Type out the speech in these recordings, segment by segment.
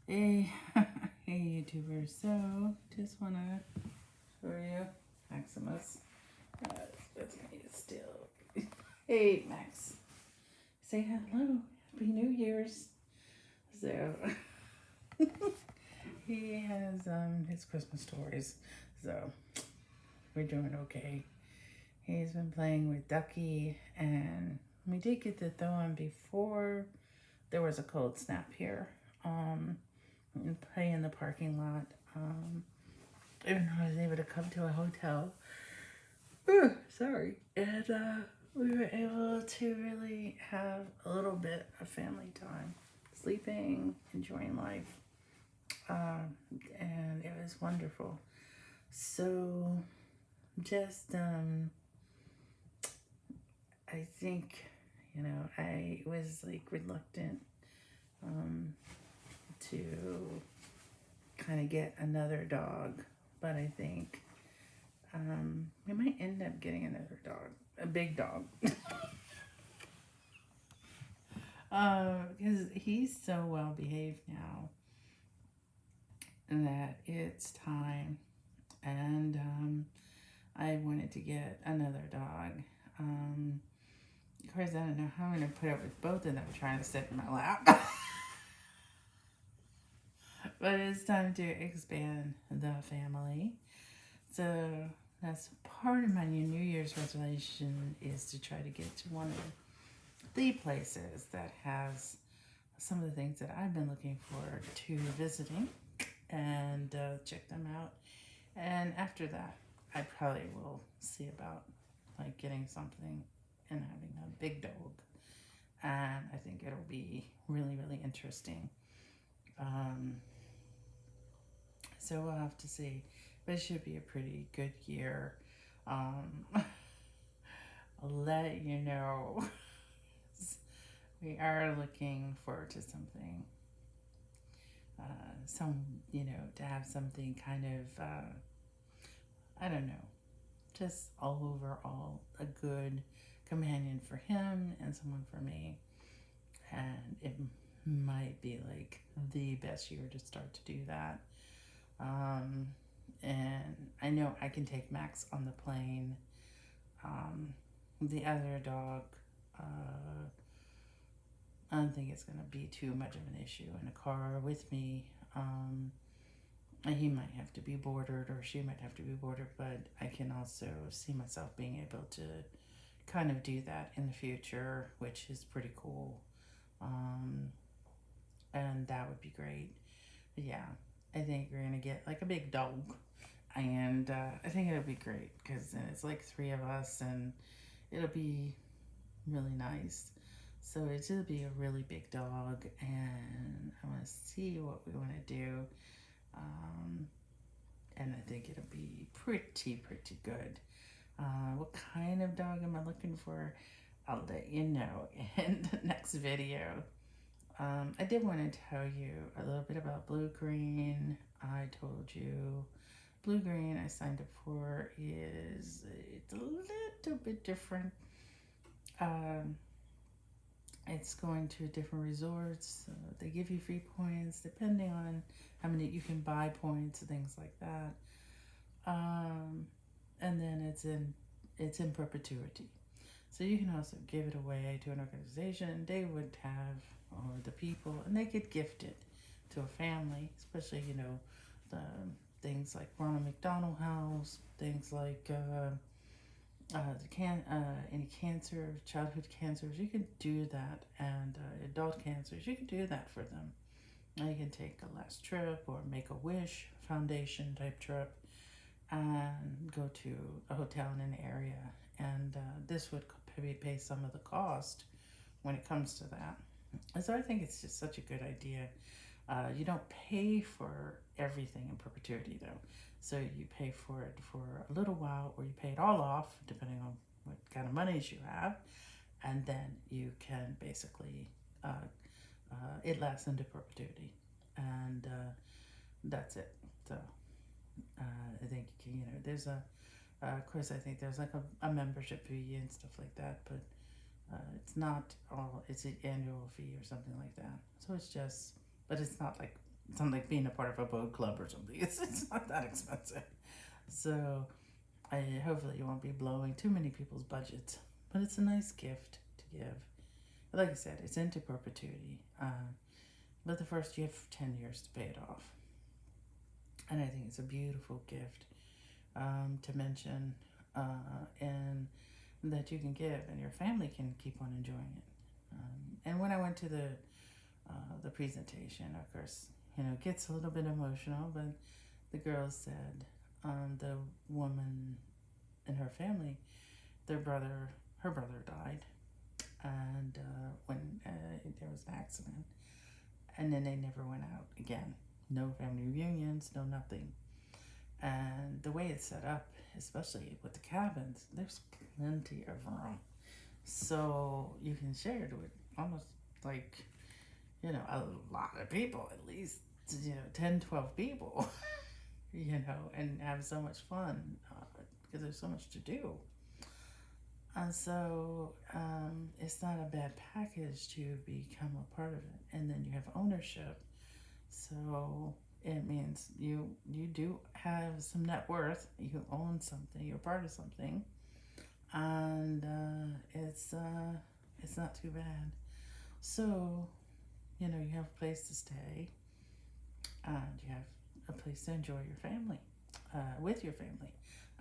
Hey, hey YouTubers. So, just want to show you Maximus. It's me still. Hey, Max. Say hello. Happy New Year's. So, he has his Christmas toys. So, we're doing okay. He's been playing with Ducky, and we did get to throw him before there was a cold snap here. And play in the parking lot. Even though I was able to come to a hotel. Sorry. And we were able to really have a little bit of family time, sleeping, enjoying life. And it was wonderful. So, just, I think, I was like reluctant to kind of get another dog, but I think we might end up getting another dog, a big dog. Because he's so well behaved now that it's time. And I wanted to get another dog. Of course, I don't know how I'm going to put up with both of them trying to sit in my lap. But it's time to expand the family. So that's part of my New Year's resolution, is to try to get to one of the places that has some of the things that I've been looking forward to visiting, and check them out. And after that, I probably will see about like getting something and having a big dog. And I think it'll be really, really interesting. Um, so we'll have to see. But it should be a pretty good year. I'll let you know. We are looking forward to something. To have something kind of, I don't know, just all overall a good companion for him and someone for me. And it might be like the best year to start to do that. Um, and I know I can take Max on the plane. The other dog, I don't think it's going to be too much of an issue in a car with me. He might have to be bordered, or she might have to be bordered, but I can also see myself being able to kind of do that in the future, which is pretty cool. Um, and that would be great. But yeah, I think we're gonna get like a big dog, and I think it'll be great because then it's like three of us, and it'll be really nice. So it'll be a really big dog, and I want to see what we want to do. Um, and I think it'll be pretty good. What kind of dog am I looking for? I'll let you know in the next video. I did want to tell you a little bit about Blue Green. I told you Blue Green I signed up for it's a little bit different. Um, it's going to different resorts. They give you free points depending on how many you can buy points and things like that. And then it's in perpetuity. So you can also give it away to an organization. They would have, or the people, and they could gift it to a family, especially the things like Ronald McDonald House, things like any cancer, childhood cancers. You can do that, and adult cancers. You can do that for them. Now you can take a last trip or make a wish foundation type trip and go to a hotel in an area, and this would maybe pay some of the cost when it comes to that. And so I think it's just such a good idea. You don't pay for everything in perpetuity though, so you pay for it for a little while, or you pay it all off depending on what kind of monies you have, and then you can basically it lasts into perpetuity, and that's it. So I think there's of course, I think there's like a membership fee and stuff like that, but it's not all. It's an annual fee or something like that. So it's just, but it's not like It's not like being a part of a boat club or something. It's not that expensive. So hopefully you won't be blowing too many people's budgets. But it's a nice gift to give. Like I said, it's into perpetuity. But the first you have 10 years to pay it off. And I think it's a beautiful gift to mention and that you can give and your family can keep on enjoying it. And when I went to the presentation, of course, it gets a little bit emotional, but the girls said the woman and her family, her brother died, and when there was an accident, and then they never went out again. No family reunions, no nothing. And the way it's set up, especially with the cabins, there's plenty of room. So you can share it with almost like, a lot of people, at least, 10, 12 people, and have so much fun because there's so much to do. And so it's not a bad package to become a part of it. And then you have ownership. So it means you do have some net worth. You own something. You're part of something, and it's not too bad. So you have a place to stay, and you have a place to enjoy your family, with your family,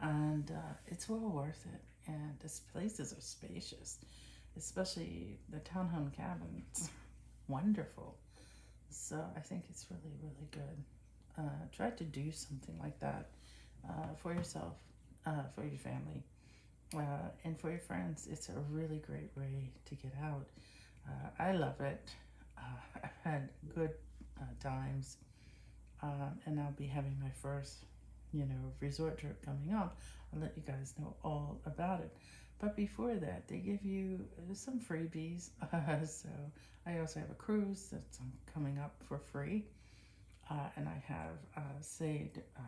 and it's well worth it. And these places are spacious, especially the townhome cabins. Wonderful. So I think it's really, really good. Try to do something like that for yourself, for your family, and for your friends. It's a really great way to get out. I love it. I've had good times, and I'll be having my first, resort trip coming up. I'll let you guys know all about it. But before that, they give you some freebies. So I also have a cruise that's coming up for free. And I have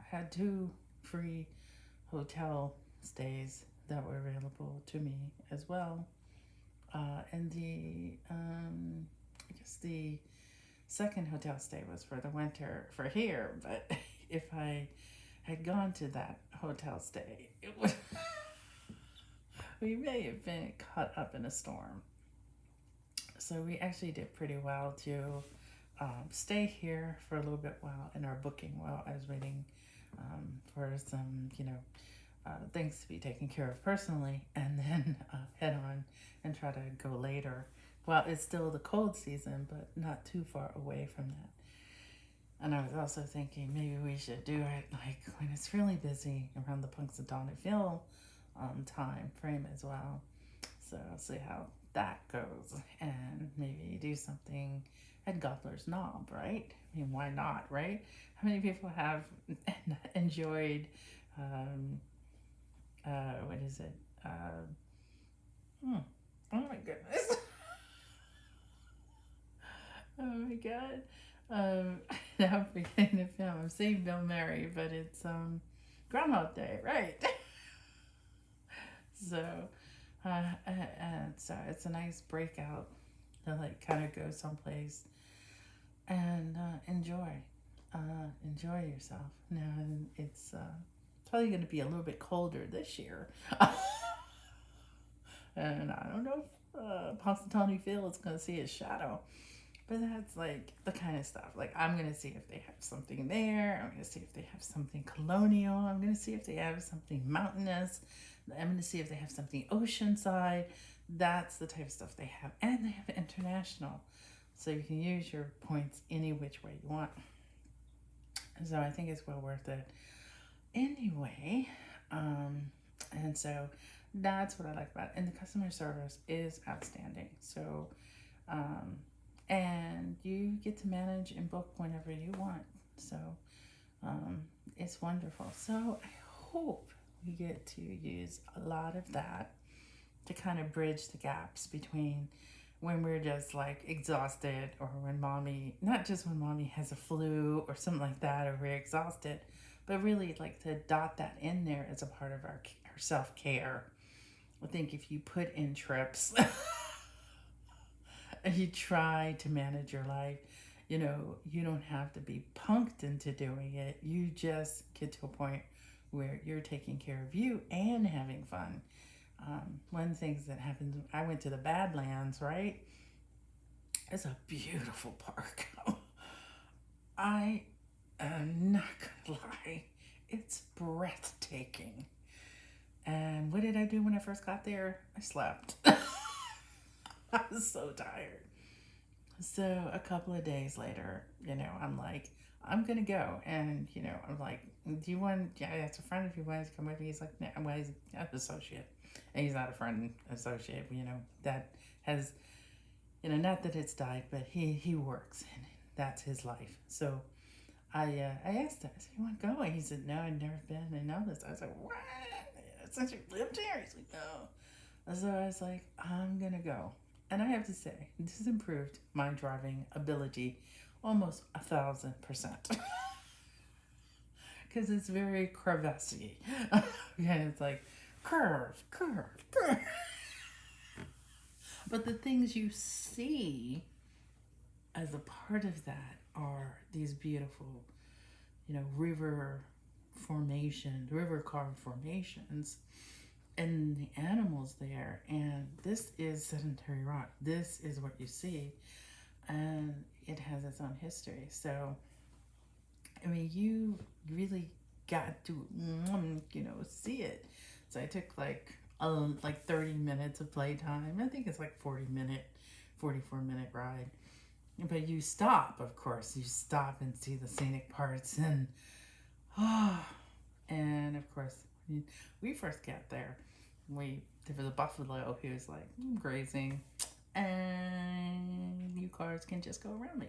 had 2 free hotel stays that were available to me as well. And I guess the second hotel stay was for the winter for here, but if I had gone to that hotel stay, it would we may have been caught up in a storm. So we actually did pretty well to stay here for a little bit while in our booking while I was waiting for some, things to be taken care of personally, and then head on and try to go later. Well, it's still the cold season, but not too far away from that. And I was also thinking maybe we should do it like when it's really busy around the Punxsutawney Phil time frame as well. So I'll see how that goes, and maybe do something at Gobbler's Knob, right? I mean, why not, right? How many people have enjoyed, what is it? Oh my goodness. Oh my god. Now I'm forgetting the film. I'm saying Bill Murray, but it's Groundhog Day, right? So, so it's a nice breakout to like kind of go someplace and enjoy yourself. Now it's probably going to be a little bit colder this year, and I don't know if Punxsutawney Phil is going to see his shadow. But that's like the kind of stuff. Like, I'm going to see if they have something there. I'm going to see if they have something colonial. I'm going to see if they have something mountainous. I'm going to see if they have something oceanside. That's the type of stuff they have. And they have international. So you can use your points any which way you want. So I think it's well worth it. Anyway, and so that's what I like about it. And the customer service is outstanding. So, and you get to manage and book whenever you want. So it's wonderful. So I hope we get to use a lot of that to kind of bridge the gaps between when we're just like exhausted, or when mommy, not just when mommy has a flu or something like that, or we're exhausted, but really like to dot that in there as a part of our self-care. I think if you put in trips, you try to manage your life, You know, you don't have to be punked into doing it. You just get to a point where you're taking care of you and having fun. One of the things that happened, I went to the Badlands, right? It's a beautiful park. I am not gonna lie, it's breathtaking. And what did I do when I first got there? I slept. I was so tired. So a couple of days later, I'm like, I'm gonna go, and I'm like, do you want? Yeah, I asked a friend if he wanted to come with me. He's like, no, well, he's an associate, and he's not a friend associate. That has, not that it's died, but he works, and that's his life. So I asked him, I said, you want to go? And he said, no, I've never been. I know this. I was like, what? Since you lived here? He's like, no. So I was like, I'm gonna go. And I have to say, this has improved my driving ability almost 1,000%. Because it's very crevassy. Yeah, it's like curve, curve, curve. But the things you see as a part of that are these beautiful, river carved formations and the animals there. And this is sedentary rock. This is what you see. And it has its own history. So, I mean, you really got to, see it. So I took like 30 minutes of playtime. I think it's like 44-minute ride. But you stop, of course. You stop and see the scenic parts, and and of course, when we first got there, there was a buffalo who was like grazing, and you cars can just go around me.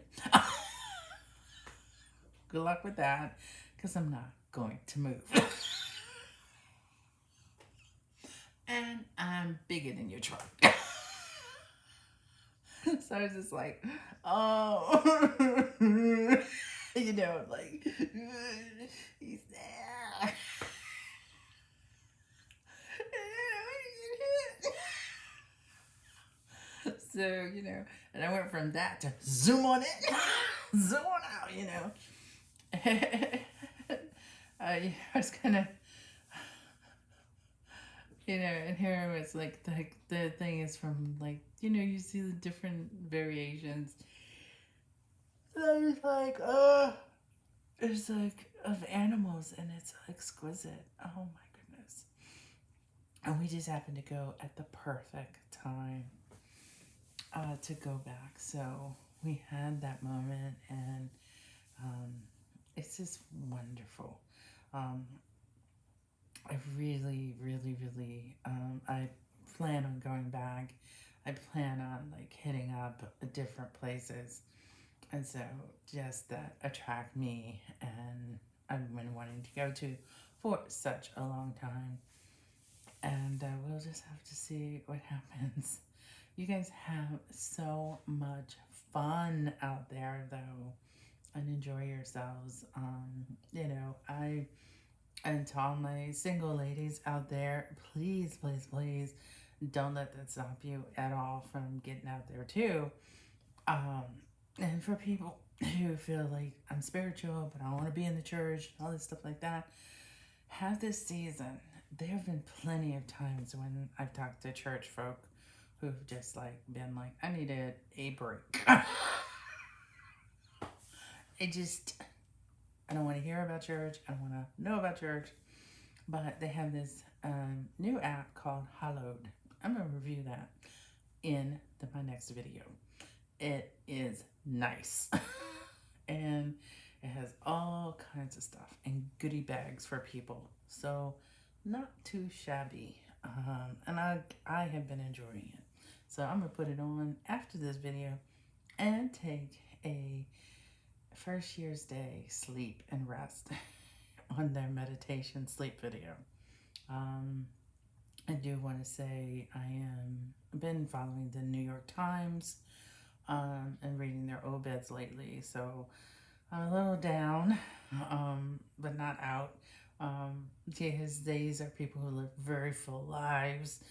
Good luck with that, because I'm not going to move. And I'm bigger than your truck. So I was just like, oh, like, he's there. So, and I went from that to zoom on in, zoom on out, I was kind of, and here it was like the thing is from like, you see the different variations. And I was like, it's like of animals, and it's exquisite. Oh my goodness. And we just happened to go at the perfect time to go back. So we had that moment, and it's just wonderful. I really, really, really, I plan on going back. I plan on like hitting up different places. And so just that attract me, and I've been wanting to go to for such a long time. And we'll just have to see what happens. You guys have so much fun out there, though, and enjoy yourselves. And to all my single ladies out there, please, please, please don't let that stop you at all from getting out there, too. And for people who feel like I'm spiritual, but I want to be in the church, all this stuff like that, have this season. There have been plenty of times when I've talked to church folk who've just like been like, I needed a break. I don't want to hear about church. I don't want to know about church. But they have this new app called Hallowed. I'm going to review that in my next video. It is nice. And it has all kinds of stuff and goodie bags for people. So not too shabby. And I have been enjoying it. So I'm going to put it on after this video and take a first year's day sleep and rest on their meditation sleep video. I do want to say I've been following the New York Times and reading their obits lately, so I'm a little down, but not out. These are people who live very full lives.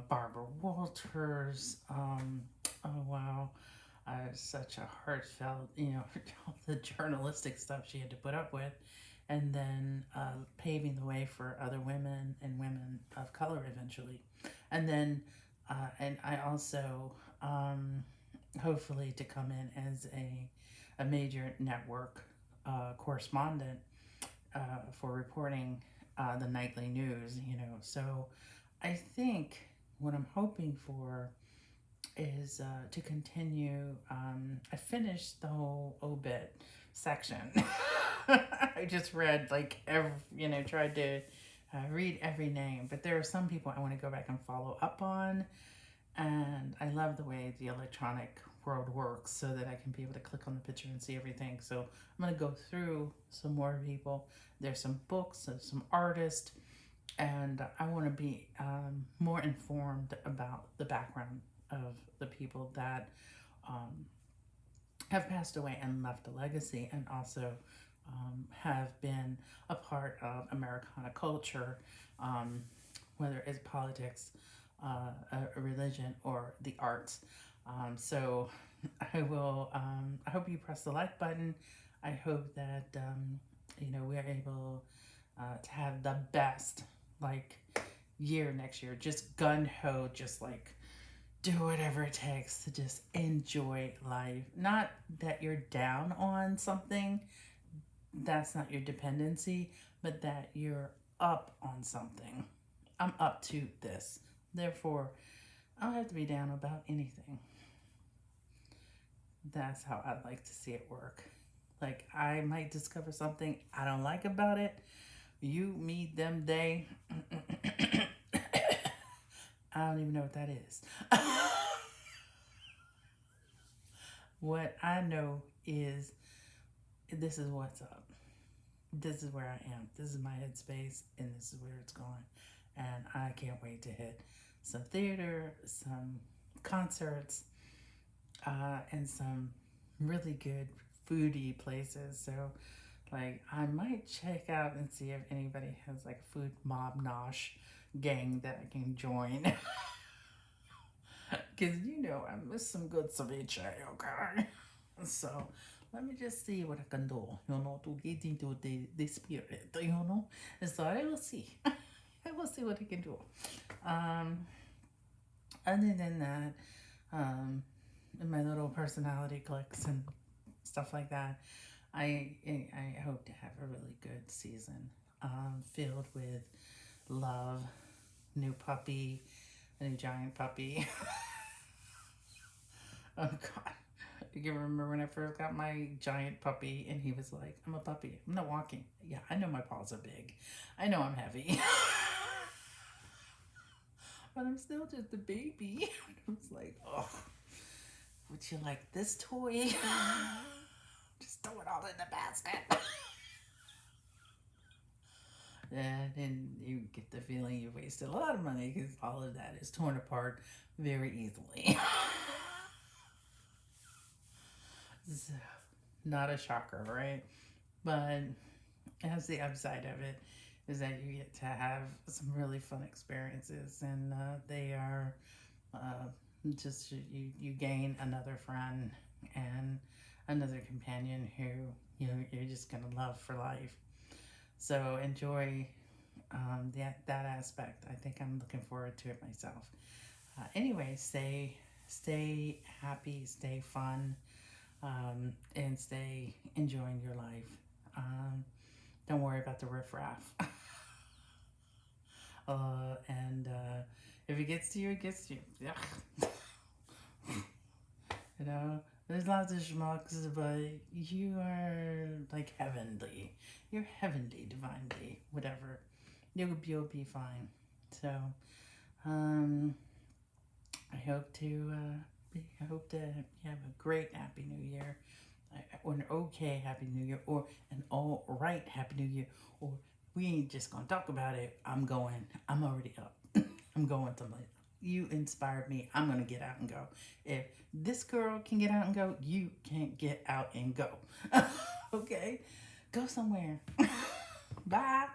Barbara Walters, oh wow, such a heartfelt, all the journalistic stuff she had to put up with, and then paving the way for other women and women of color eventually. And then, and I also, hopefully, to come in as a major network correspondent for reporting the nightly news. So I think what I'm hoping for is to continue. I finished the whole obit section. I just read like tried to read every name, but there are some people I want to go back and follow up on, and I love the way the electronic world works so that I can be able to click on the picture and see everything. So I'm going to go through some more people. There's some books, there's some artists, and I want to be more informed about the background of the people that um, have passed away and left a legacy, and also have been a part of Americana culture, um, whether it's politics, a religion, or the arts. So I will. I hope you press the like button. I hope that we're able to have the best like year next year. Just gun ho, just like do whatever it takes to just enjoy life. Not that you're down on something, that's not your dependency, but that you're up on something. I'm up to this. Therefore, I don't have to be down about anything. That's how I'd like to see it work. Like, I might discover something I don't like about it. You, me, them, they. I don't even know what that is. What I know is this is what's up. This is where I am. This is my headspace, and this is where it's going. And I can't wait to hit some theater, some concerts, and some really good foodie places. So, like, I might check out and see if anybody has like a food mob nosh gang that I can join. Because I miss some good ceviche, okay? So let me just see what I can do, to get into the spirit. And so I will see. I will see what I can do. Other than that, in my little personality clicks and stuff like that, I hope to have a really good season, filled with love, new puppy, a new giant puppy. Oh God. You can remember when I first got my giant puppy and he was like, I'm a puppy. I'm not walking. Yeah, I know my paws are big. I know I'm heavy. But I'm still just a baby. I was like, oh, would you like this toy? Just throw it all in the basket. And you get the feeling you wasted a lot of money because all of that is torn apart very easily. So, not a shocker, right? But that's the upside of it, is that you get to have some really fun experiences, and they are uh, just you gain another friend and another companion who you're just gonna love for life. So enjoy that aspect. I think I'm looking forward to it myself. Anyway, stay happy, stay fun, and stay enjoying your life. Don't worry about the riffraff. And if it gets to you, it gets to you. Yeah. There's lots of schmucks, but you are like heavenly. You're heavenly, divinely, whatever. You'll be fine. So, um, I hope to have a great Happy New Year, or an okay Happy New Year, or an all right Happy New Year, or we ain't just gonna talk about it. I'm already up. I'm going to you inspired me. I'm gonna get out and go. If this girl can get out and go, you can't get out and go. Okay? Go somewhere. Bye.